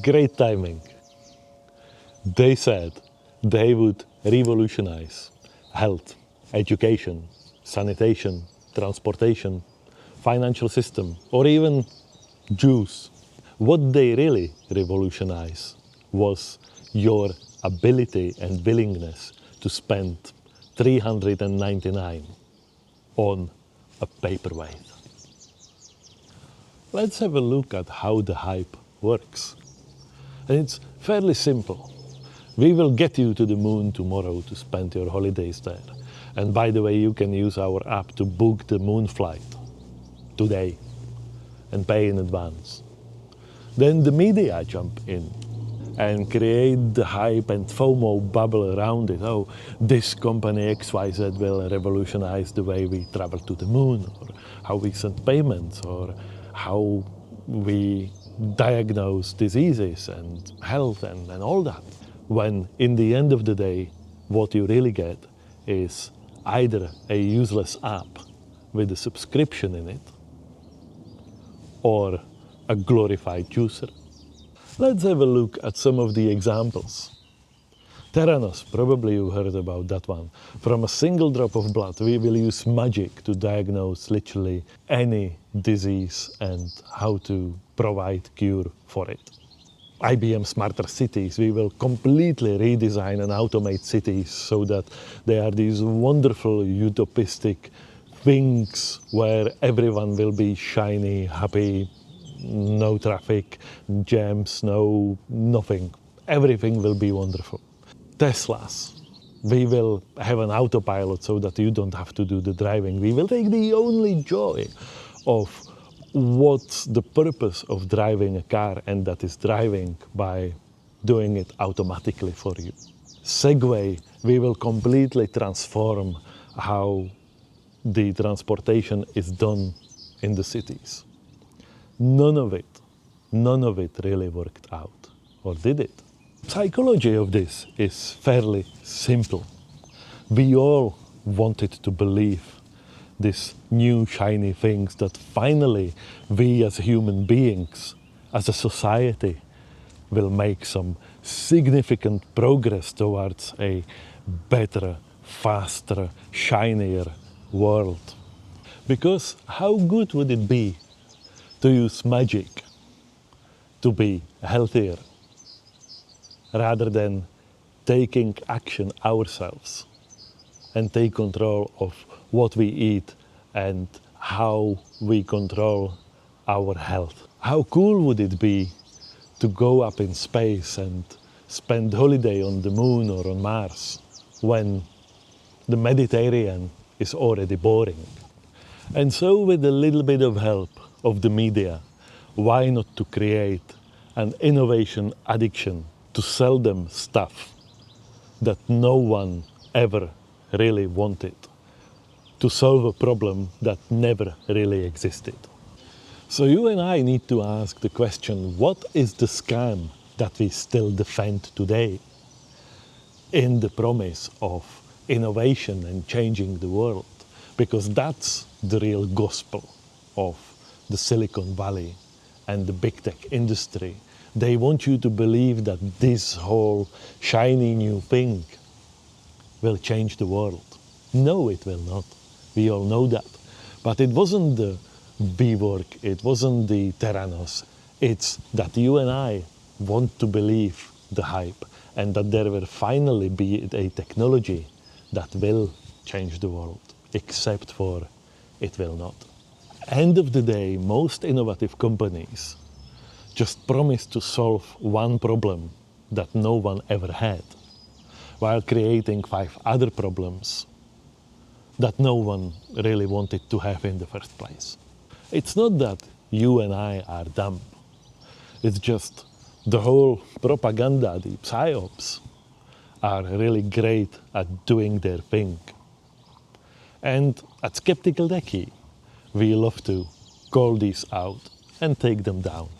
Great timing. They said they would revolutionize health, education, sanitation, transportation, financial system, or even Jews. What they really revolutionized was your ability and willingness to spend $399 on a paperweight. Let's have a look at how the hype works. And it's fairly simple. We will get you to the moon tomorrow to spend your holidays there. And by the way, you can use our app to book the moon flight today and pay in advance. Then the media jump in and create the hype and FOMO bubble around it. Oh, this company XYZ will revolutionize the way we travel to the moon, or how we send payments, or how we diagnose diseases and health and all that. When in the end of the day, what you really get is either a useless app with a subscription in it, or a glorified juicer. Let's have a look at some of the examples. Theranos, probably you heard about that one. From a single drop of blood, we will use magic to diagnose literally any disease and how to provide cure for it. IBM Smarter Cities, we will completely redesign and automate cities so that they are these wonderful utopistic things where everyone will be shiny, happy, no traffic, jams, no nothing. Everything will be wonderful. Teslas, we will have an autopilot so that you don't have to do the driving. We will take the only joy of what's the purpose of driving a car, and that is driving by doing it automatically for you. Segway, we will completely transform how the transportation is done in the cities. None of it really worked out, or did it? Psychology of this is fairly simple. We all wanted to believe these new shiny things that finally we as human beings, as a society, will make some significant progress towards a better, faster, shinier world. Because how good would it be to use magic to be healthier, rather than taking action ourselves and take control of what we eat and how we control our health. How cool would it be to go up in space and spend holiday on the moon or on Mars when the Mediterranean is already boring? And so with a little bit of help of the media, why not to create an innovation addiction to sell them stuff that no one ever really wanted, to solve a problem that never really existed. So you and I need to ask the question, what is the scam that we still defend today in the promise of innovation and changing the world? Because that's the real gospel of the Silicon Valley and the big tech industry. They want you to believe that this whole shiny new thing will change the world. No, it will not. We all know that. But it wasn't the B-work, it wasn't the Theranos. It's that you and I want to believe the hype, and that there will finally be a technology that will change the world, except for it will not. End of the day, most innovative companies just promise to solve one problem that no one ever had, while creating 5 other problems that no one really wanted to have in the first place. It's not that you and I are dumb. It's just the whole propaganda, the psyops, are really great at doing their thing. And at Skeptikal Techie, we love to call these out and take them down.